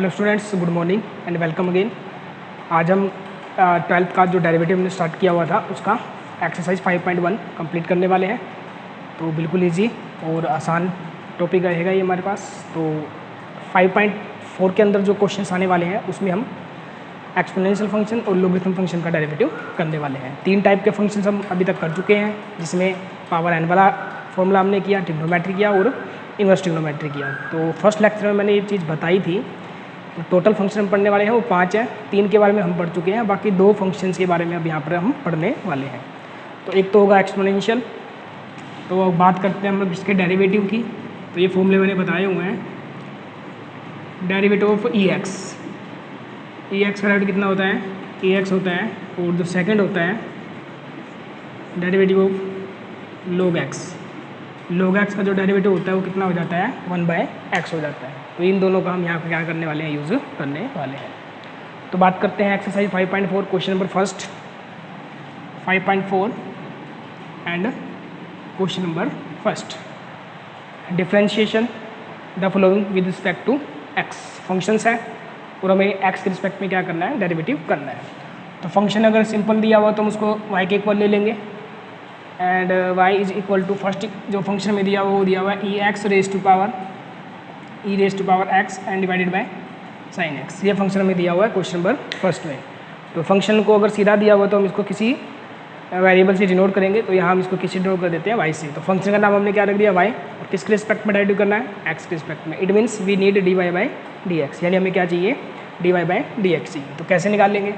Hello students, good morning and welcome again. आज हम 12th का जो डेरिवेटिव हमने स्टार्ट किया हुआ था उसका एक्सरसाइज 5.1 कंप्लीट करने वाले हैं। तो बिल्कुल इजी और आसान टॉपिक रहेगा ये हमारे पास। तो 5.4 के अंदर जो क्वेश्चंस आने वाले हैं उसमें हम एक्सपोनेंशियल फंक्शन और लॉगरिथम फंक्शन का डेरिवेटिव करने वाले हैं। 3 टाइप के फंक्शंस हम अभी तक कर चुके हैं, जिसमें पावर एन वाला फॉर्मूला हमने किया, ट्रिग्नोमेट्री किया और इनवर्स ट्रिग्नोमेट्री किया। तो फर्स्ट लेक्चर में मैंने ये चीज़ बताई थी। टोटल फंक्शन हम पढ़ने वाले हैं वो 5 हैं। 3 के बारे में हम पढ़ चुके हैं, बाकी 2 फंक्शंस के बारे में अब यहाँ पर हम पढ़ने वाले हैं। तो एक तो होगा एक्सपोनेंशियल। तो अब बात करते हैं हम लोग इसके डेरिवेटिव की। तो ये फॉर्मूले मैंने बताए हुए हैं। डेरिवेटिव ऑफ ई एक्स का डेरिवेटिव कितना होता है? ई एक्स होता है, और जो सेकंड होता है derivative of log x. Log x का जो डेरिवेटिव होता है वो कितना हो जाता है? 1/x हो जाता है। तो इन दोनों का हम यहाँ पर क्या करने वाले हैं? यूज़ करने वाले हैं। तो बात करते हैं exercise 5.4 question number first 5.4 and question number first. Differentiation the following with respect to x. फंक्शंस है और हमें एक्स के रिस्पेक्ट में क्या करना है? डेरिवेटिव करना है। तो फंक्शन अगर सिंपल दिया हुआ तो हम उसको y के इक्वल ले लेंगे, and y is equal to first जो फंक्शन में दिया हुआ वो दिया हुआ है e x raise to power x and divided by sine x. ये फंक्शन हमें दिया हुआ है क्वेश्चन नंबर फर्स्ट में। तो फंक्शन को अगर सीधा दिया हुआ तो हम इसको किसी वेरिएबल से डिनोट करेंगे। तो यहाँ हम इसको किसी डिनोट कर देते हैं y से। तो फंक्शन का नाम हमने क्या रख दिया? y। और किसके रिस्पेक्ट में डेरिवेटिव करना है? x के रिस्पेक्ट में। It means we need dy/dx, यानी हमें क्या चाहिए? dy/dx चाहिए। तो कैसे निकाल लेंगे?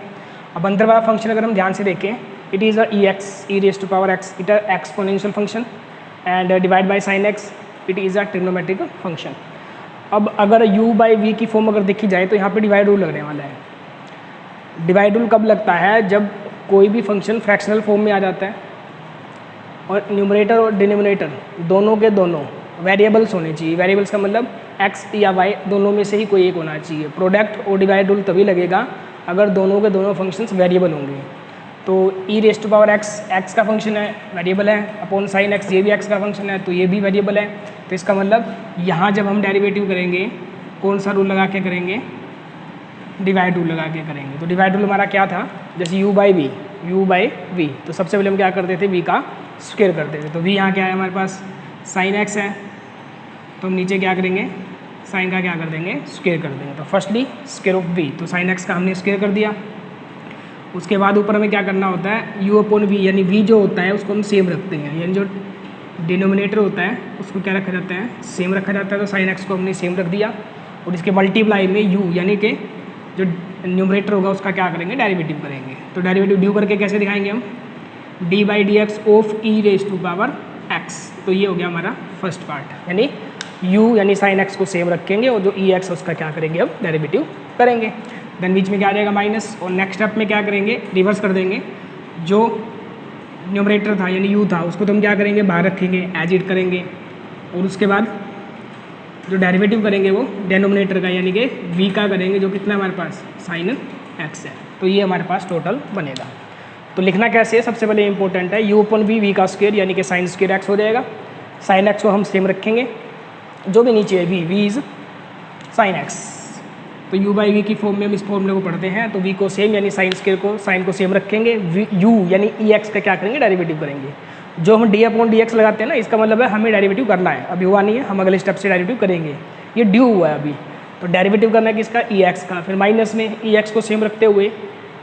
अब अंदर वाला फंक्शन अगर हम ध्यान से देखें, it is a e raise to power x, it exponential function, and divide by sine x, it is a trigonometric function. अब अगर u/v की फॉर्म अगर देखी जाए तो यहाँ पे डिवाइड रूल लगने वाला है। डिवाइड रूल कब लगता है? जब कोई भी फंक्शन फ्रैक्शनल फॉर्म में आ जाता है और न्यूमरेटर और डिनोमिनेटर दोनों के दोनों वेरिएबल्स होने चाहिए। वेरिएबल्स का मतलब x या y दोनों में से ही कोई एक होना चाहिए। प्रोडक्ट और डिवाइड रूल तभी लगेगा अगर दोनों के दोनों फंक्शंस वेरिएबल होंगे। तो e raise to power x का फंक्शन है, वेरिएबल है, अपॉन साइन एक्स ये भी एक्स का फंक्शन है, तो ये भी वेरिएबल है। तो इसका मतलब यहाँ जब हम डेरिवेटिव करेंगे कौन सा रूल लगा के करेंगे? डिवाइड रूल लगा के करेंगे। तो डिवाइड रूल हमारा क्या था? जैसे u/v, तो सबसे पहले हम क्या करते थे? v का स्क्वायर करते थे। तो v यहाँ क्या है हमारे पास? साइन एक्स है, तो हम नीचे क्या करेंगे? साइन का क्या कर देंगे? स्क्वायर कर देंगे। तो फर्स्टली स्क्वायर ऑफ v, तो साइन एक्स का हमने स्क्वायर कर दिया। उसके बाद ऊपर हमें क्या करना होता है? u/v, यानी v जो होता है उसको हम सेम रखते हैं, यानी जो डिनोमिनेटर होता है उसको क्या रखा जाता है? सेम रखा जाता है। तो साइन एक्स को हमने सेम रख दिया, और इसके मल्टीप्लाई में u यानी कि जो न्यूमरेटर होगा उसका क्या करेंगे? डेरिवेटिव करेंगे। तो डेरिवेटिव ड्यू करके कैसे दिखाएंगे हम? dy/dx of e raise to power x. तो ये हो गया हमारा फर्स्ट पार्ट, यानी u यानी साइन एक्स को सेम रखेंगे और जो ई एक्स उसका क्या करेंगे? अब डेरिवेटिव करेंगे। देन बीच में क्या आ जाएगा? माइनस, और नेक्स्ट स्टेप में क्या करेंगे? रिवर्स कर देंगे। जो न्यूमरेटर था यानी u था उसको तो हम क्या करेंगे? बाहर रखेंगे, एज इट करेंगे, और उसके बाद जो डेरिवेटिव करेंगे वो डेनोमिनेटर का यानी कि v का करेंगे, जो कितना हमारे पास? साइन x है। तो ये हमारे पास टोटल बनेगा। तो लिखना कैसे है? सबसे पहले इंपॉर्टेंट है u/v, v का स्क्वायर यानी कि साइन स्क्वायर x हो जाएगा। साइन x को हम सेम रखेंगे, जो भी नीचे है v इज साइन x। तो u/v की फॉर्म में हम इस फॉर्मूले को पढ़ते हैं। तो v को सेम यानी साइन स्क्वायर को साइन को सेम रखेंगे, u यानी ई एक्स का क्या करेंगे? डेरिवेटिव करेंगे। जो हम d/dx लगाते हैं ना, इसका मतलब है हमें डेरिवेटिव करना है। अभी हुआ नहीं है, हम अगले स्टेप से डेरिवेटिव करेंगे। ये ड्यू हुआ है अभी, तो डेरिवेटिव करना है किसका? ई एक्स का। फिर माइनस में ई एक्स को सेम रखते हुए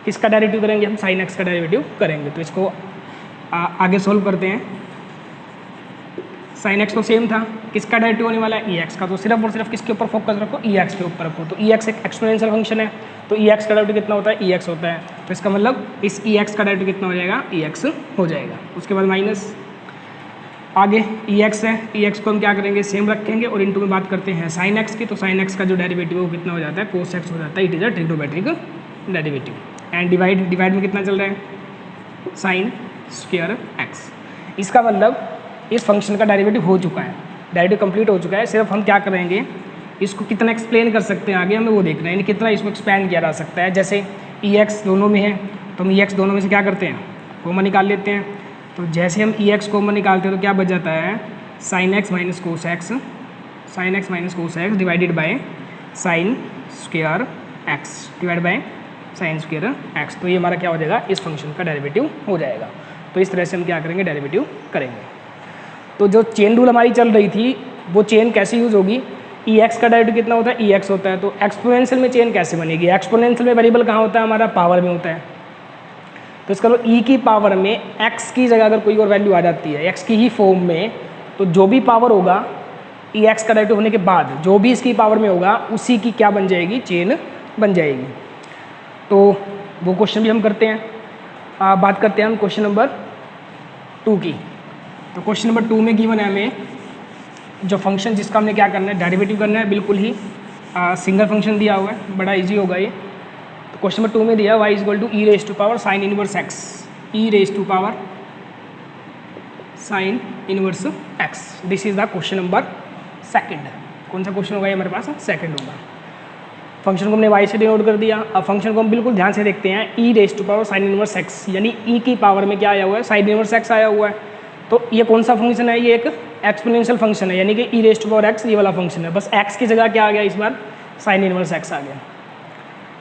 किसका डेरिवेटिव करेंगे? हम साइन एक्स का डेरिवेटिव करेंगे। तो इसको आगे सोल्व करते हैं। साइन एक्स तो सेम था, किसका डेरिवेटिव होने वाला है? ई एक्स का। तो सिर्फ और सिर्फ किसके ऊपर फोकस रखो? ई एक्स के ऊपर रखो। तो ई एक्स एक एक्सपोनेंशियल फंक्शन है, तो ई एक्स का डेरिवेटिव कितना होता है? ई एक्स होता है। तो इसका मतलब इस ई एक्स का डेरिवेटिव कितना हो जाएगा? ई एक्स हो जाएगा। उसके बाद माइनस, आगे ई एक्स है, ई एक्स को हम क्या करेंगे? सेम रखेंगे, और इनटू में बात करते हैं साइन एक्स की। तो साइन एक्स का जो डेरिवेटिव है वो कितना हो जाता है? कोस एक्स हो जाता है। It is a trigonometric derivative. And divide में कितना चल रहा है? Sine square x. इसका मतलब इस फंक्शन का डेरिवेटिव हो चुका है, डेरिवेटिव कंप्लीट हो चुका है। सिर्फ हम क्या करेंगे? इसको कितना एक्सप्लेन कर सकते हैं आगे हमें वो देखना है, यानी कितना इसको एक्सपैंड किया जा सकता है। जैसे ई एक्स दोनों में है, तो हम ई एक्स दोनों में से क्या करते हैं? कॉमन निकाल लेते हैं। तो जैसे हम ई एक्स कॉमन निकालते हैं तो क्या बच जाता है? Sine x minus cos x, sine x minus cos x divided by sine square x divide by sine square x. तो ये हमारा क्या हो जाएगा, इस फंक्शन का डेरिवेटिव हो जाएगा। तो इस तरह से हम क्या करेंगे, डेरिवेटिव करेंगे। तो जो चेन रूल हमारी चल रही थी वो चेन कैसे यूज़ होगी, ई एक्स का डेरिवेटिव कितना होता है, ई एक्स होता है। तो एक्सपोनेंशियल में चेन कैसे बनेगी, एक्सपोनेंशियल में वेरिएबल कहाँ होता है हमारा, पावर में होता है। तो इसका लो ई की पावर में एक्स की जगह अगर कोई और वैल्यू आ जाती है एक्स की ही फॉर्म में, तो जो भी पावर होगा ई एक्स का डेरिवेटिव होने के बाद जो भी इसकी पावर में होगा उसी की क्या बन जाएगी, चेन बन जाएगी। तो वो क्वेश्चन भी हम करते हैं। बात करते हैं हम क्वेश्चन नंबर 2 की। तो क्वेश्चन नंबर 2 में गिवन है हमें जो फंक्शन जिसका हमने क्या करना है, डेरिवेटिव करना है, बिल्कुल ही सिंगल फंक्शन दिया हुआ है, बड़ा इजी होगा ये। तो क्वेश्चन नंबर 2 में दिया y equal to e raise to power sine inverse x, e raise to power sine inverse x. This is the question number second. कौन सा क्वेश्चन होगा ये हमारे पास, सेकंड होगा। फंक्शन को हमने y से डिनोट कर दिया। अब फंक्शन को हम बिल्कुल ध्यान से देखते हैं, e raise to power sine inverse x, यानी ई की पावर में क्या आया हुआ है, साइन इनवर्स एक्स आया हुआ है। तो ये कौन सा फंक्शन है, ये एक एक्सपोनेंशियल फंक्शन है, यानी कि ई रेज टू पावर एक्स ये वाला फंक्शन है। बस एक्स की जगह क्या आ गया, इस बार साइन इनवर्स एक्स आ गया।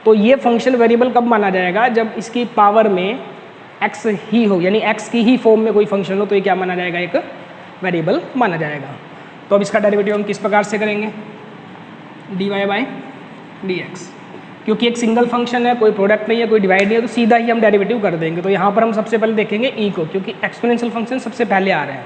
तो ये फंक्शन वेरिएबल कब माना जाएगा, जब इसकी पावर में एक्स ही हो, यानी एक्स की ही फॉर्म में कोई फंक्शन हो, तो ये क्या माना जाएगा, एक वेरिएबल माना जाएगा। तो अब इसका डेरिवेटिव हम किस प्रकार से करेंगे, d y by d x. क्योंकि एक सिंगल फंक्शन है, कोई प्रोडक्ट नहीं है, कोई डिवाइड नहीं है, तो सीधा ही हम डेरिवेटिव कर देंगे। तो यहाँ पर हम सबसे पहले देखेंगे ई को, क्योंकि एक्सपोनेंशियल फंक्शन सबसे पहले आ रहे हैं।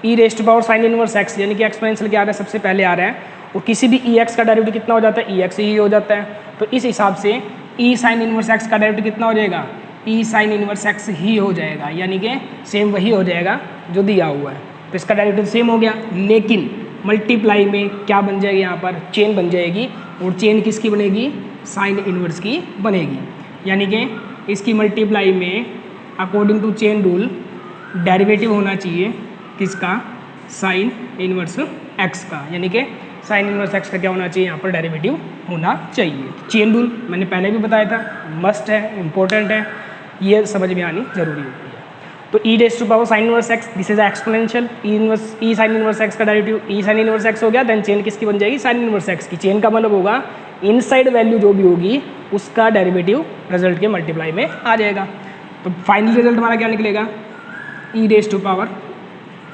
E raise to power sine inverse x, यानी कि एक्सपोनेंशियल क्या आ रहा है, सबसे पहले आ रहा है। और किसी भी ई एक्स का डेरिवेटिव कितना हो जाता है, ई एक्स ही हो जाता है। तो इस हिसाब से ई साइन इनवर्स एक्स का डेरिवेटिव कितना हो जाएगा, ई साइन इनवर्स एक्स ही हो जाएगा, यानी कि सेम वही हो जाएगा जो दिया हुआ है। तो इसका डेरिवेटिव सेम हो गया, लेकिन मल्टीप्लाई में क्या बन जाएगी, यहाँ पर चेन बन जाएगी। और चेन किसकी बनेगी, साइन इनवर्स की बनेगी। यानी कि इसकी मल्टीप्लाई में according to chain rule derivative होना चाहिए किसका, साइन इनवर्स एक्स का, यानी कि साइन इनवर्स एक्स का क्या होना चाहिए, यहाँ पर डेरिवेटिव होना चाहिए। चेन रूल मैंने पहले भी बताया था, मस्ट है, इंपॉर्टेंट है, ये समझ में आनी जरूरी होती है। तो e raise to power sine inverse x, this is exponential, e sine inverse x का derivative e sine inverse x हो गया। देन चेन किसकी बन जाएगी, साइन इनवर्स एक्स की। चेन का मतलब होगा इनसाइड वैल्यू जो भी होगी उसका डेरिवेटिव रिजल्ट के मल्टीप्लाई में आ जाएगा। तो फाइनल रिजल्ट हमारा क्या निकलेगा, e raise to power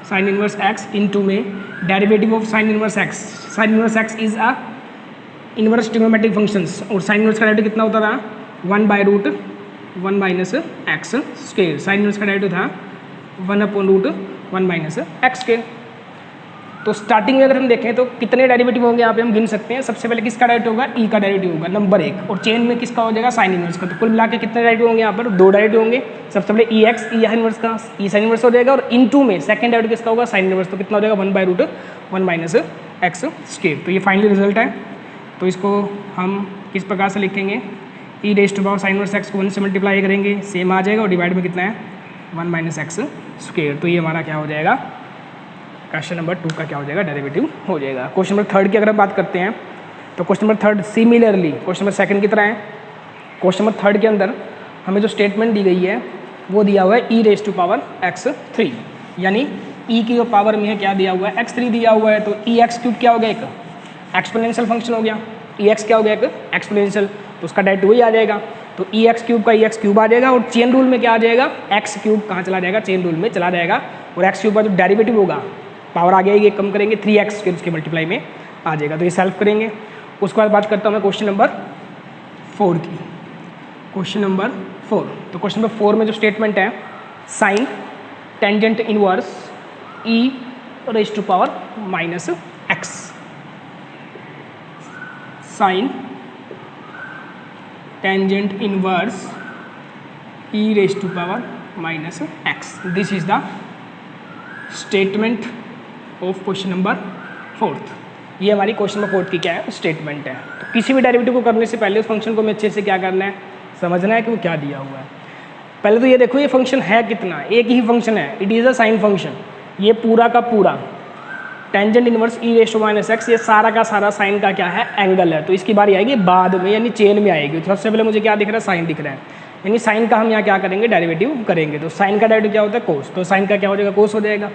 sine inverse x into में derivative of sine inverse x. Sine inverse x is a inverse trigonometric functions, और साइन इनवर्स का डेरिवेटिव कितना होता था, 1/√1 minus x square. Sine inverse का डेरिवेटिव था 1/√1 माइनस एक्स स्क्वायर। तो starting में अगर हम देखें तो कितने डेरिवेटिव होंगे यहाँ पे हम गिन सकते हैं। सबसे पहले किसका डेरिवेटिव होगा, ई का डेरिवेटिव होगा नंबर 1, और चेन में किसका हो जाएगा, साइन इनवर्स का। तो कुल मिला के कितने डेरिवेटिव होंगे यहाँ पर, 2 डेरिवेटिव होंगे। सबसे पहले ई एक्स, ई इनवर्स का, ई साइन इनवर्स हो जाएगा, और इनटू में सेकंड डेरिवेटिव किसका होगा, साइन इनवर्स। तो कितना हो जाएगा, 1/√1 माइनस एक्स स्क्वायर। तो ये फाइनल रिजल्ट है। तो इसको हम किस प्रकार से लिखेंगे, e raise to power sine inverse x को 1 से मल्टीप्लाई करेंगे, सेम आ जाएगा, और डिवाइड में कितना है, 1 माइनस एक्स स्क्वायर। तो ये हमारा क्या हो जाएगा, क्वेश्चन नंबर 2 का क्या हो जाएगा, डेरिवेटिव हो जाएगा। क्वेश्चन नंबर 3 की अगर हम बात करते हैं तो question number 3 similarly question number 2 की तरह है। क्वेश्चन नंबर 3 के अंदर हमें जो स्टेटमेंट दी गई है वो दिया हुआ है e raise to power x3, यानी ई की जो पावर में है क्या दिया हुआ है, x3 दिया हुआ है। तो ई एक्स क्यूब क्या हो गया, एक एक्सपोनेंशियल फंक्शन हो गया। ई एक्स क्या हो गया, एक एक्सपोनेंशियल, तो उसका डेरिवेटिव वही आ जाएगा। तो ई एक्स क्यूब का ई एक्स क्यूब आ जाएगा, और चेन रूल में क्या आ जाएगा, एक्स क्यूब कहाँ चला जाएगा, चेन रूल में चला जाएगा। और एक्स क्यूब का जो डेरिवेटिव होगा, पावर आ जाएगी, कम करेंगे 3x फिर उसके मल्टीप्लाई में आ जाएगा। तो ये सॉल्व करेंगे। उसके बाद बात करता हूँ मैं क्वेश्चन नंबर 4 की। क्वेश्चन नंबर 4, तो क्वेश्चन नंबर 4 में जो स्टेटमेंट है, sine tangent inverse e raise to power minus x, sine tangent inverse e raise to power minus x. This is the statement of question number 4। ये हमारी question number 4 की क्या है, statement है। तो किसी भी डेरिवेटिव को करने से पहले उस फंक्शन को हमें अच्छे से क्या करना है, समझना है कि वो क्या दिया हुआ है। पहले तो ये देखो ये फंक्शन है कितना, एक ही फंक्शन है, it is a sine function. ये पूरा का पूरा tangent inverse e raise to minus x, ये सारा का सारा साइन का क्या है, एंगल है। तो इसकी बारी आएगी बाद में, यानी चेन में आएगी। तो सबसे पहले मुझे क्या दिख रहा है, साइन दिख रहा है, यानी साइन का हम यहाँ क्या करेंगे, डेरिवेटिव करेंगे। तो साइन का डेरिवेटिव क्या होता है, कोस। तो साइन का क्या हो जाएगा, कोस हो जाएगा।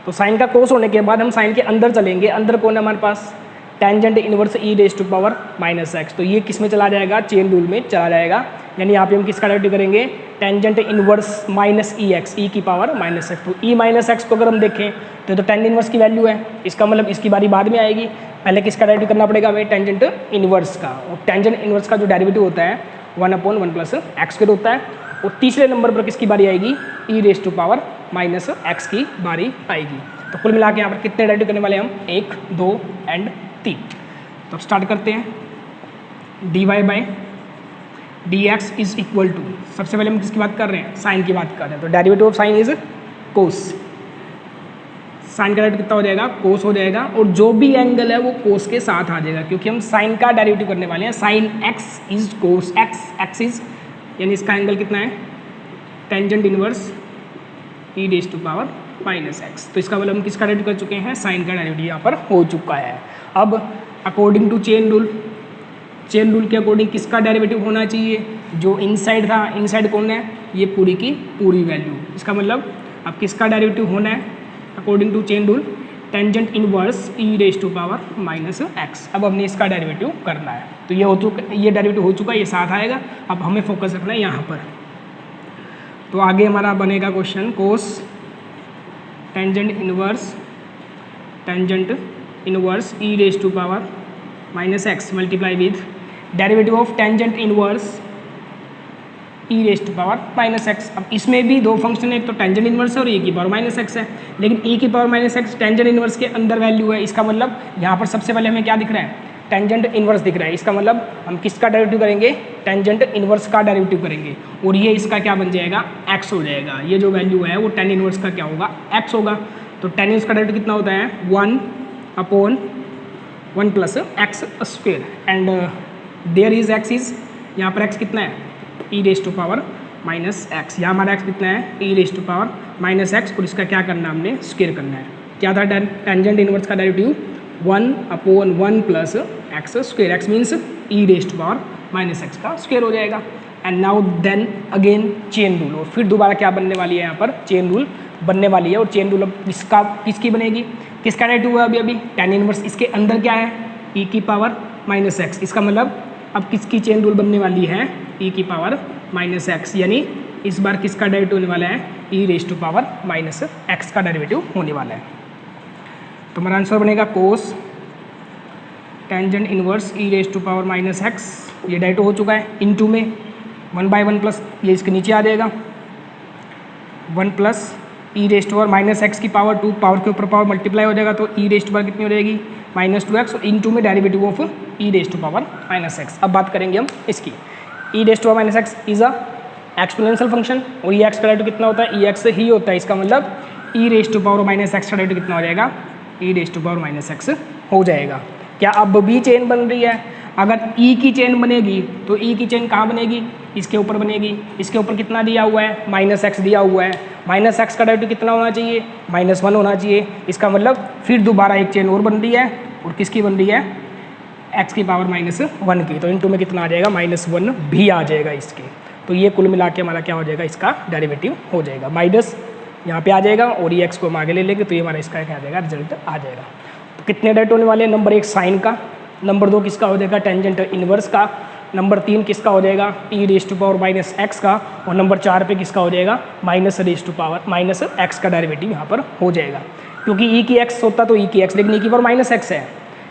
तो साइन का कोस होने के बाद हम साइन के अंदर चलेंगे। अंदर कौन है हमारे पास, tangent inverse e raise to power minus x, तो ये किस में चला जाएगा, चेन रूल में चला जाएगा। यानी यहाँ पे हम किसका डेरिवेटिव करेंगे, टेंजेंट इनवर्स माइनस ई एक्स, ई की पावर माइनस एक्स। तो ई माइनस एक्स को अगर हम देखें तो टेन इनवर्स की वैल्यू है, इसका मतलब इसकी बारी बाद में आएगी, पहले किसका डेरिवेटिव करना पड़ेगा हमें, टेंजेंट इनवर्स का। और टेंजेंट इनवर्स का जो डेरिवेटिव होता है 1/1 प्लस एक्स स्क्वायर होता है। और तीसरे नंबर पर किसकी बारी आएगी, e raise to power minus x की बारी आएगी। तो कुल मिला के यहाँ पर कितने डेरिवेटिव करने वाले हैं हम, 1, 2 एंड 3। तो स्टार्ट करते हैं। dy by d x is equal to, सबसे पहले हम किसकी बात कर रहे हैं, साइन की बात कर रहे हैं। तो derivative of sine is cos, sine का डेरिवेटिव कितना हो जाएगा, कोस हो जाएगा। और जो भी एंगल है वो कोस के साथ आ जाएगा, क्योंकि हम साइन का डेरिवेटिव करने वाले हैं। Sine x is cos x, x is यानी इसका एंगल कितना है, tangent inverse e raise to power minus x. तो इसका मतलब हम किसका डेरिवेटिव कर चुके हैं, साइन का डेरिवेटिव यहाँ पर हो चुका है। अब according to chain rule, chain rule के अकॉर्डिंग किसका डेरिवेटिव होना चाहिए, जो इनसाइड था, इनसाइड कौन है, ये पूरी की पूरी वैल्यू। इसका मतलब अब किसका डेरिवेटिव होना है according to chain rule, tangent inverse e raise to power minus x. अब हमने इसका डेरिवेटिव करना है। तो ये हो चुका, ये डेरिवेटिव हो चुका है, ये साथ आएगा। अब हमें फोकस रखना है यहाँ पर। तो आगे हमारा बनेगा question, cos tangent inverse e raise to power minus x multiply with derivative of tangent inverse e raise to power minus x. अब इसमें भी दो फंक्शन है, एक तो टेंजेंट इनवर्स है और ई की पावर माइनस एक्स है। लेकिन ई की power minus x tangent inverse के अंदर वैल्यू है। इसका मतलब यहाँ पर सबसे पहले हमें क्या दिख रहा है, टेंजेंट इनवर्स दिख रहा है। इसका मतलब हम किसका डेरिवेटिव करेंगे, टेंजेंट इनवर्स का डेरिवेटिव करेंगे। और ये इसका क्या बन जाएगा, एक्स हो जाएगा। ये जो वैल्यू है वो टेन इनवर्स का क्या होगा, एक्स होगा। तो टेन इनवर्स का डेरिवेटिव कितना होता है, 1/1 plus x square. And there is x is, यहाँ पर एक्स कितना है, e raise to power minus x. यहाँ हमारा एक्स कितना है, e raise to power minus x. और इसका क्या करना है, हमने स्क्वेयर करना है। क्या था टेंजेंट इनवर्स का derivative, 1/1 plus x square. X means e raise to power minus x का स्क्वेयर हो जाएगा। And now then again chain rule, और फिर दोबारा क्या बनने वाली है, यहाँ पर चेन रूल बनने वाली है। और चेन रूल अब किसकी बनेगी, किसका डेरिवेटिव हुआ अभी टेन इनवर्स, इसके अंदर क्या है, ई की पावर माइनस एक्स। इसका मतलब अब किसकी चेन रूल बनने वाली है, ई की पावर माइनस एक्स। यानी इस बार किसका डेरिवेटिव होने वाला है, e raise to power minus x का डेरिवेटिव होने वाला है। तो हमारा आंसर बनेगा cos tangent inverse e raise to power minus x. ये डेरिवेटिव हो चुका है, इनटू में 1/1 प्लस, ये इसके नीचे आ जाएगा 1 plus e raise to power minus x की पावर 2, पावर के ऊपर पावर मल्टीप्लाई हो जाएगा। तो ई रेज टू पावर कितनी हो जाएगी, -2x। और इनटू में derivative of e raise to power minus x. अब बात करेंगे हम इसकी। E raise to power minus x is a exponential function, और ये एक्स का डेरिवेटिव कितना होता है, ई एक्स ही होता है। इसका मतलब e raise to power minus x का डेरिवेटिव कितना हो जाएगा, e raise to power minus x हो जाएगा। क्या अब भी चेन बन रही है, अगर ई की चेन बनेगी तो ई की चेन कहाँ बनेगी, इसके ऊपर बनेगी। इसके ऊपर कितना दिया हुआ है, -x दिया हुआ है। -x का डेरिवेटिव कितना होना चाहिए, -1 होना चाहिए। इसका मतलब फिर दोबारा एक चेन और बन रही है, और किसकी बन रही है, x की पावर -1 की। तो इनटू में कितना आ जाएगा, -1 भी आ जाएगा इसके। तो ये कुल मिला के हमारा क्या हो जाएगा, इसका डेरिवेटिव हो जाएगा। माइनस यहाँ पे आ जाएगा, और ये x को हम आगे ले लेंगे, तो ये हमारा इसका क्या आ जाएगा, रिजल्ट आ जाएगा। तो कितने डेरिवेटिव होने वाले हैं, नंबर 1 साइन का, नंबर 2 किसका हो जाएगा, टेंजेंट इनवर्स का, नंबर 3 किसका हो जाएगा, e raise to power -x का, और नंबर 4 पे किसका हो जाएगा, -x का डेरिवेटिव यहाँ पर हो जाएगा। क्योंकि ई की x होता तो ई की x, लेकिन ई की पावर -x है,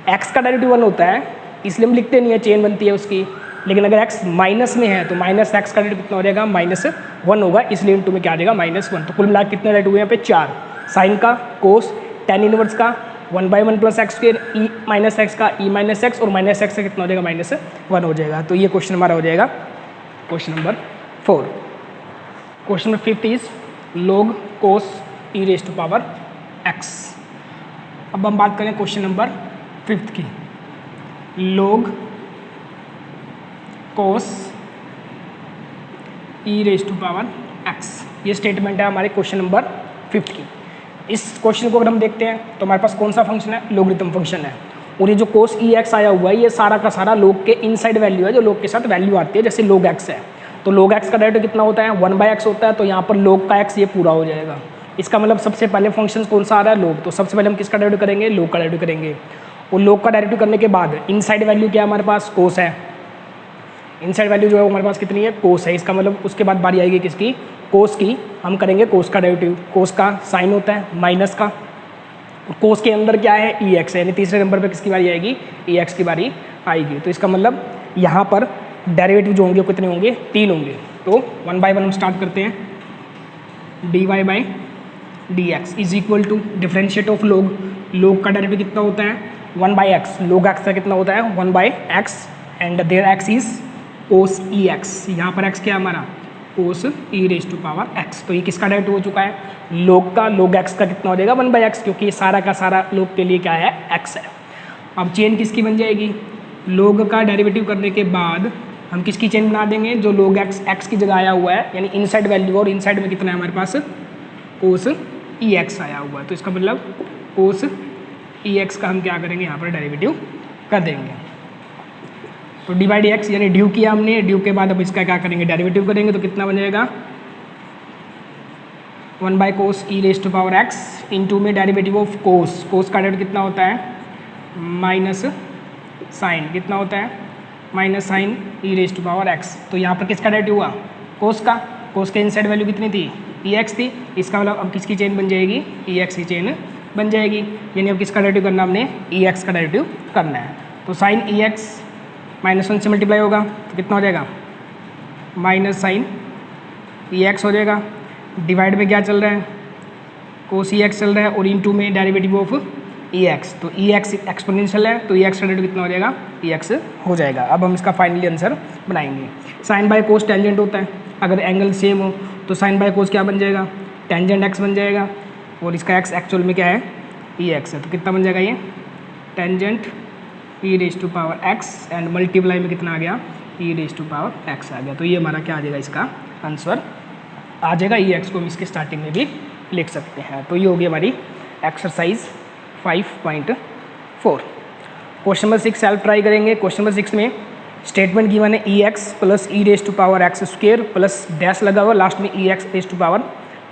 x का डेरिवेटिव 1 होता है, इसलिए हम लिखते नहीं है, चेन बनती है उसकी। लेकिन अगर x माइनस में है तो -x का डेरिवेटिव कितना हो जाएगा, -1 होगा, इसलिए इनटू में क्या आ जाएगा, -1। तो कुल मिला कितने डेरिवेटिव हुए यहाँ पे, 4। साइन का, कोस, टेन इनवर्स का, 1/1 plus x square, E minus x का, ई माइनस एक्स, और -x से कितना हो जाएगा, -1 हो जाएगा। तो ये क्वेश्चन हमारा हो जाएगा question number 4। Question number 5 is log cos e raise to power x। अब हम बात करें क्वेश्चन नंबर 5 की, log cos e raise to power x। ये स्टेटमेंट है हमारे क्वेश्चन नंबर 5 की। इस क्वेश्चन को अगर हम देखते हैं तो हमारे पास कौन सा फंक्शन है, लोगरिथम फंक्शन है। और ये जो cos ई एक्स आया हुआ है, ये सारा का सारा log के इनसाइड वैल्यू है, जो log के साथ वैल्यू आती है। जैसे log x है, तो log x का डेरिवेटिव कितना होता है, 1/x होता है। तो यहाँ पर log का x ये पूरा हो जाएगा। इसका मतलब सबसे पहले फंक्शन कौन सा आ रहा है, log। तो सबसे पहले हम किसका डेरिवेटिव करेंगे, log का डेरिवेटिव करेंगे। और log का डेरिवेटिव करने के बाद इनसाइड वैल्यू क्या है हमारे पास, कोस है। इनसाइड वैल्यू जो है हमारे पास कितनी है, कोस है। इसका मतलब उसके बाद बारी आएगी किसकी, कोस की। हम करेंगे कोस का डेरिवेटिव। कोस का साइन होता है माइनस का, कोस के अंदर क्या है, ई एक्स है, यानी तीसरे नंबर पर किसकी बारी आएगी, ई एक्स की बारी आएगी। तो इसका मतलब यहाँ पर डेरिवेटिव जो होंगे वो कितने होंगे, 3 होंगे। तो 1 बाय 1 हम स्टार्ट करते हैं। D y by d x is equal to differentiate of log. Log का डेरिवेटिव कितना होता है, 1 बाई एक्स। लोग एक्स का कितना होता है, 1 by x and there x is cos e x. यहाँ पर एक्स क्या है हमारा, cos e raise to power x. तो ये किसका डेरिवेटिव हो चुका है, लोग का। लोग एक्स का कितना हो जाएगा, 1 बाई एक्स, क्योंकि सारा का सारा लोग के लिए क्या है, एक्स है। अब चेन किसकी बन जाएगी, लोग का डेरिवेटिव करने के बाद हम किसकी चेन बना देंगे, जो लोग एक्स की जगह आया हुआ है, यानी इनसाइड वैल्यू, और इनसाइड में कितना है हमारे पास, कोस ई एक्स आया हुआ है। तो इसका मतलब कोस ई एक्स का हम क्या करेंगे, यहाँ पर डेरिवेटिव कर देंगे। तो डी बाई डी एक्स यानी ड्यू किया हमने, ड्यू के बाद अब इसका क्या करेंगे, डेरिवेटिव करेंगे। तो कितना बन जाएगा, 1 by cos e raise to power x into में डेरिवेटिव ऑफ कोस। कोस का डेरिवेटिव कितना होता है, माइनस साइन, कितना होता है, minus sine e raise to power x. तो यहाँ पर किसका डेरिवेटिव हुआ, कोस का। कोस के इनसाइड वैल्यू कितनी थी, ई एक्स थी। इसका मतलब अब किसकी चेन बन जाएगी, ई एक्स की चेन बन जाएगी। यानी अब किसका डेरिवेटिव करना, हमने ई एक्स का डेरिवेटिव करना है। तो साइन ई एक्स -1 से मल्टीप्लाई होगा तो कितना हो जाएगा, माइनस साइन ई एक्स हो जाएगा। डिवाइड में क्या चल रहा है, कोस ई एक्स चल रहा है, और इनटू में डेरिवेटिव ऑफ ई एक्स। तो ई एक्स एक्सपोनेंशियल है, तो ई एक्स का डेरिवेटिव कितना हो जाएगा, ई एक्स हो जाएगा। अब हम इसका फाइनली आंसर बनाएंगे। साइन बाय कोस टेंजेंट होता है, अगर एंगल सेम हो तो साइन बाय कोस क्या बन जाएगा, टेंजेंट एक्स बन जाएगा, और इसका एक्स एक्चुअल में क्या है, ई एक्स है। तो कितना बन जाएगा ये, tangent e raise to power x and multiply में कितना आ गया, e raise to power x आ गया। तो ये हमारा क्या आ जाएगा, इसका आंसर आ जाएगा। ई एक्स को हम इसके स्टार्टिंग में भी लिख सकते हैं। तो ये होगी हमारी exercise 5.4। Question number 6 self try करेंगे। क्वेश्चन नंबर 6 में स्टेटमेंट गिवन है e x plus e raise to power x square plus dash लगा हुआ, लास्ट में e x raise to power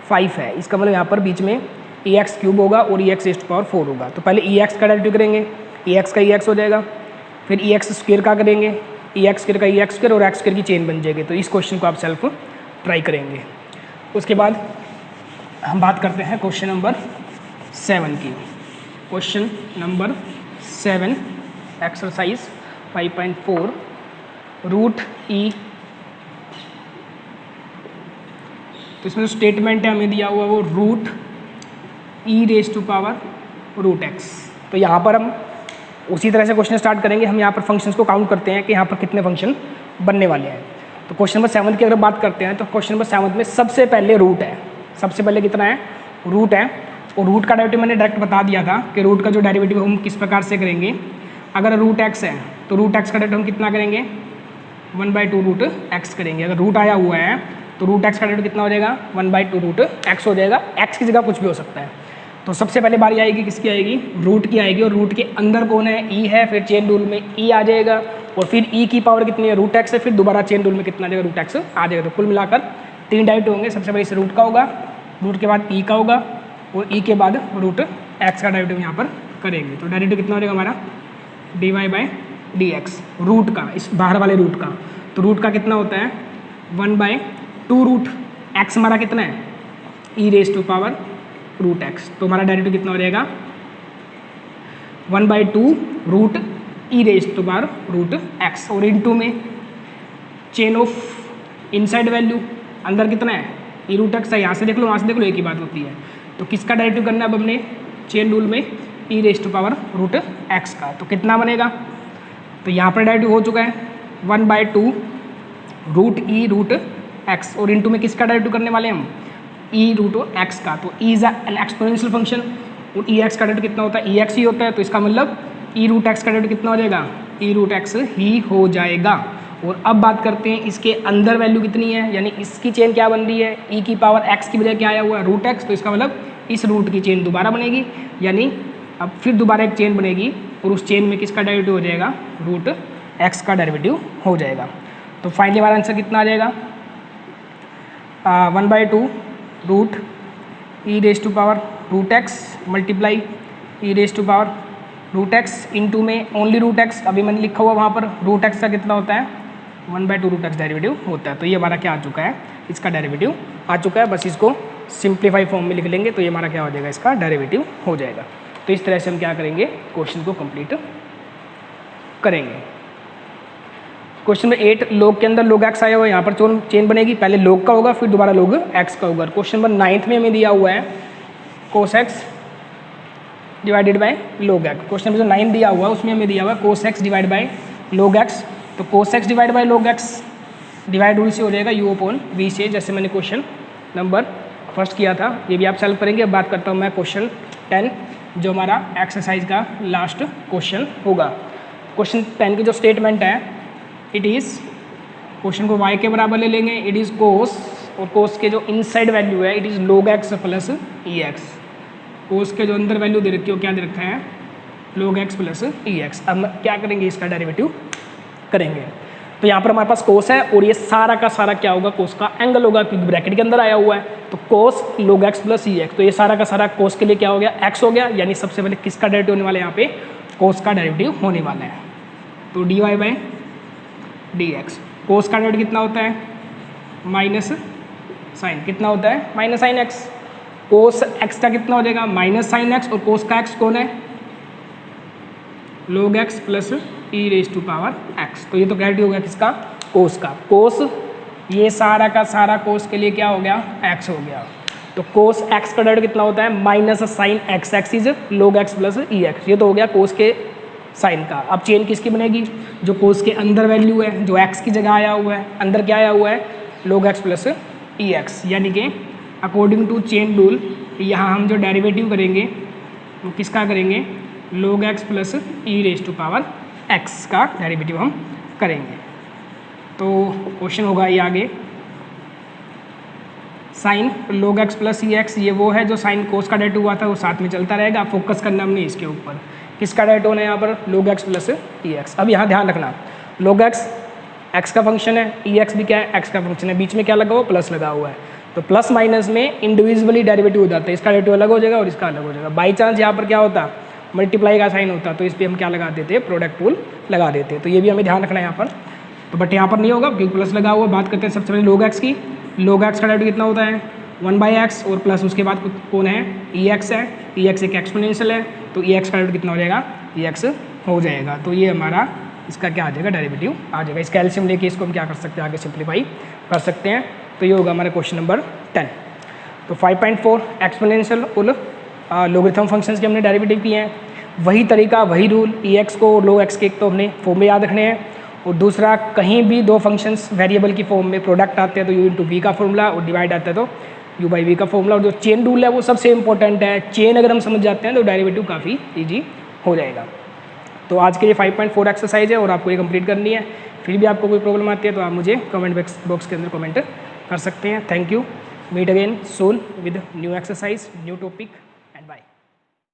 5 है। इसका मतलब यहाँ पर बीच में ई एक्स क्यूब होगा और ई एक्स रेज टू पावर 4 होगा। तो पहले ई एक्स का डेरिवेटिव करेंगे, ई एक्स का ई एक्स हो जाएगा, फिर ई एक्स स्क्वेयर का करेंगे, ई एक्स स्क्वेयर का ई एक्स स्क्वेयर, और एक्स स्क्वेयर की चेन बन जाएगी। तो इस क्वेश्चन को आप सेल्फ ट्राई करेंगे। उसके बाद हम बात करते हैं क्वेश्चन नंबर 7 की। Question number 7 exercise 5.4 root e. तो इसमें जो स्टेटमेंट है हमें दिया हुआ वो root e raise to power root x. तो यहाँ पर हम उसी तरह से क्वेश्चन स्टार्ट करेंगे। हम यहाँ पर फंक्शंस को काउंट करते हैं कि यहाँ पर कितने फंक्शन बनने वाले हैं। तो क्वेश्चन नंबर 7 की अगर बात करते हैं तो क्वेश्चन नंबर 7 में सबसे पहले रूट है। सबसे पहले कितना है, रूट है। और रूट का डेरिवेटिव मैंने डायरेक्ट बता दिया था कि रूट का जो डेरिवेटिव हम किस प्रकार से करेंगे। अगर रूट एक्स है तो रूट एक्स का डेरिवेटिव हम कितना करेंगे, 1/2 रूट एक्स करेंगे। अगर रूट आया हुआ है तो रूट एक्स का डेरिवेटिव कितना हो जाएगा, 1/2 रूट एक्स हो जाएगा। एक्स की जगह कुछ भी हो सकता है। तो सबसे पहले बारी आएगी किसकी आएगी, रूट की आएगी। और रूट के अंदर कौन है, ई है। फिर चेन रूल में ई आ जाएगा, और फिर ई की पावर कितनी है, रूट एक्स है। फिर दोबारा चेन रूल में कितना आ जाएगा, रूट एक्स आ जाएगा। तो कुल मिलाकर 3 डेरिवेटिव होंगे। सबसे पहले इस रूट का होगा, रूट के बाद ई का होगा, और ई के बाद रूट एक्स का डेरिवेटिव यहाँ पर करेंगे। तो डेरिवेटिव कितना हो जाएगा हमारा, d y by d x root का, इस बाहर वाले रूट का। तो रूट का कितना होता है, 1/2 रूट एक्स हमारा कितना है, e raise to power root x. तो हमारा डेरिवेटिव कितना हो जाएगा, 1/2 root e raise to power root x. और इनटू में चेन ऑफ इनसाइड वैल्यू, अंदर कितना है, ई रूट एक्स है। यहाँ से देख लो, वहाँ से देख लो, एक ही बात होती है। तो किसका डेरिवेटिव करना है अब हमने, चेन रूल में e raise to power root x का। तो कितना बनेगा, तो यहाँ पर डेरिवेटिव हो चुका है 1/2 रूट ई रूट एक्स। और इनटू में किसका डेरिवेटिव करने वाले हम, ई रूट एक्स का। तो E is an exponential function, और ई एक्स का डेरिवेटिव कितना होता है, ई एक्स ही होता है। तो इसका मतलब ई रूट एक्स का डेरिवेटिव कितना हो जाएगा, ई रूट एक्स ही हो जाएगा। और अब बात करते हैं इसके अंदर वैल्यू कितनी है, यानी इसकी चेन क्या बन रही है, ई की पावर एक्स की बजाय क्या आया हुआ है, रूट एक्स। तो इसका मतलब इस रूट की चेन दोबारा बनेगी, यानी अब फिर दोबारा एक चेन बनेगी, और उस चेन में किसका डेरिवेटिव हो जाएगा, रूट एक्स का डेरिवेटिव हो जाएगा। तो फाइनली हमारा आंसर कितना आ जाएगा, 1/2 root e raise to power root x multiply e raise to power root x into में ओनली रूट एक्स, अभी मैंने लिखा हुआ वहाँ पर रूट एक्स का कितना होता है 1/2 रूट एक्स डेरिवेटिव होता है। तो ये हमारा क्या आ चुका है, इसका डेरिवेटिव आ चुका है। बस इसको सिंप्लीफाई फॉर्म में लिख लेंगे तो ये हमारा क्या हो जाएगा, इसका डेरिवेटिव हो जाएगा। तो इस तरह से हम क्या करेंगे, क्वेश्चन को कंप्लीट करेंगे। क्वेश्चन में 8 लोग के अंदर लोग एक्स आया हुआ है, यहाँ पर चेन बनेगी, पहले लोग का होगा फिर दोबारा लोग एक्स का होगा। क्वेश्चन नंबर 9 में हमें दिया हुआ है कोस एक्स डिवाइडेड बाय लोग एक्स। क्वेश्चन नंबर 9 दिया हुआ है उसमें हमें दिया हुआ है कोस एक्स डिवाइड बाय लोग एक्स। तो कोस एक्स डिवाइड बाय लोग एक्स डिवाइड रूल से हो जाएगा u अपॉन v से, जैसे मैंने क्वेश्चन नंबर फर्स्ट किया था। ये भी आप सॉल्व करेंगे। अब बात करता हूँ मैं क्वेश्चन 10 जो हमारा एक्सरसाइज का लास्ट क्वेश्चन होगा। क्वेश्चन 10 की जो स्टेटमेंट है, इट इज़, क्वेश्चन को y के बराबर ले लेंगे, इट इज़ कोस, और कोस के जो इनसाइड वैल्यू है इट इज़ लोग एक्स प्लस ई एक्स। कोस के जो अंदर वैल्यू दे रखी है वो क्या दे रखा है, लोग एक्स प्लस ई एक्स। अब क्या करेंगे, इसका डेरिवेटिव करेंगे। तो यहाँ पर हमारे पास कोस है और ये सारा का सारा क्या होगा, कोस का एंगल होगा, क्योंकि ब्रैकेट के अंदर आया हुआ है। तो कोस लोग एक्स प्लस ई एक्स, तो ये सारा का सारा कोस के लिए क्या हो गया, एक्स हो गया। यानी सबसे पहले किसका डेरिवेटिव होने वाला है, यहाँ पे कोस का डेरिवेटिव होने वाला है। तो d y by d x, cos का डेरिवेटिव कितना होता है, माइनस साइन कितना होता है, minus sine x. Cos x का कितना हो जाएगा, माइनस साइन एक्स, और कोस का एक्स कौन है, log x plus e raise to power x. तो ये तो डेरिवेटिव हो गया किसका, कोस का। कोस ये सारा का सारा कोस के लिए क्या हो गया, एक्स हो गया। तो कोस एक्स का डेरिवेटिव कितना होता है, minus sine x, x is लोग एक्स प्लस ई एक्स। ये तो हो गया कोस के साइन का। अब चेन किसकी बनेगी, जो कोस के अंदर वैल्यू है, जो एक्स की जगह आया हुआ है, अंदर क्या आया हुआ है, लोग एक्स प्लस ई एक्स। यानी कि अकॉर्डिंग टू चेन रूल यहाँ हम जो डेरिवेटिव करेंगे वो किसका करेंगे, log x plus e raise to power x का डेरिवेटिव हम करेंगे। तो क्वेश्चन होगा ये आगे, साइन लोग एक्स प्लस ई एक्स, ये वो है जो साइन कोस का डेरिवेटिव हुआ था वो साथ में चलता रहेगा। फोकस करना हमने इसके ऊपर, किसका डेरिवेटिव होना है यहाँ पर, लोग एक्स प्लस ई एक्स। अब यहाँ ध्यान रखना, लोग एक्स का फंक्शन है, ई एक्स भी क्या है, एक्स का फंक्शन है, बीच में क्या लगा हुआ, प्लस लगा हुआ है। तो प्लस माइनस में इंडिविजुअली डेरिवेटिव हो जाता है, इसका डेरिवेटिव अलग हो जाएगा और इसका अलग हो जाएगा। बाई चांस यहाँ पर क्या होता, मल्टीप्लाई का साइन होता, तो इस पर हम क्या लगा देते, प्रोडक्ट रूल लगा देते। तो ये भी हमें ध्यान रखना है यहाँ पर। तो बट यहाँ पर नहीं होगा क्योंकि प्लस लगा हुआ। बात करते हैं सबसे पहले लोग एक्स की। लोग एक्स का डेरिवेटिव कितना होता है, 1/x, और प्लस उसके बाद कौन है, ई एक्स है। ई एक्स एक एक्सपोनेंशियल है, तो ई एक्स का डेरिवेटिव कितना हो जाएगा, ई एक्स हो जाएगा। तो ये हमारा इसका क्या आ जाएगा, डेरिवेटिव आ जाएगा। इसका एलसीएम लेके इसको हम क्या कर सकते हैं, आगे सिंप्लीफाई कर सकते हैं। तो ये होगा हमारा क्वेश्चन नंबर 10। तो 5.4 एक्सपोनेंशियल उल लोगरिथम फंक्शंस के हमने डेरिवेटिव किए हैं। वही तरीका, वही रूल, ई एक्स को लोग एक्स के एक तो हमने फॉर्म में याद रखने हैं, और दूसरा कहीं भी दो फंक्शंस वेरिएबल की फॉर्म में प्रोडक्ट आते हैं तो यू इंटू वी का फॉर्मूला, और डिवाइड आता है तो यू बाई वी का फॉर्मूला। और जो चेन रूल है वो सबसे इंपॉर्टेंट है। चेन अगर हम समझ जाते हैं तो डेरिवेटिव काफ़ी ईजी हो जाएगा। तो आज के लिए 5.4 एक्सरसाइज है और आपको ये कंप्लीट करनी है। फिर भी आपको कोई प्रॉब्लम आती है तो आप मुझे कमेंट बॉक्स के अंदर कमेंट कर सकते हैं। Thank you, meet again soon with new exercise, new topic.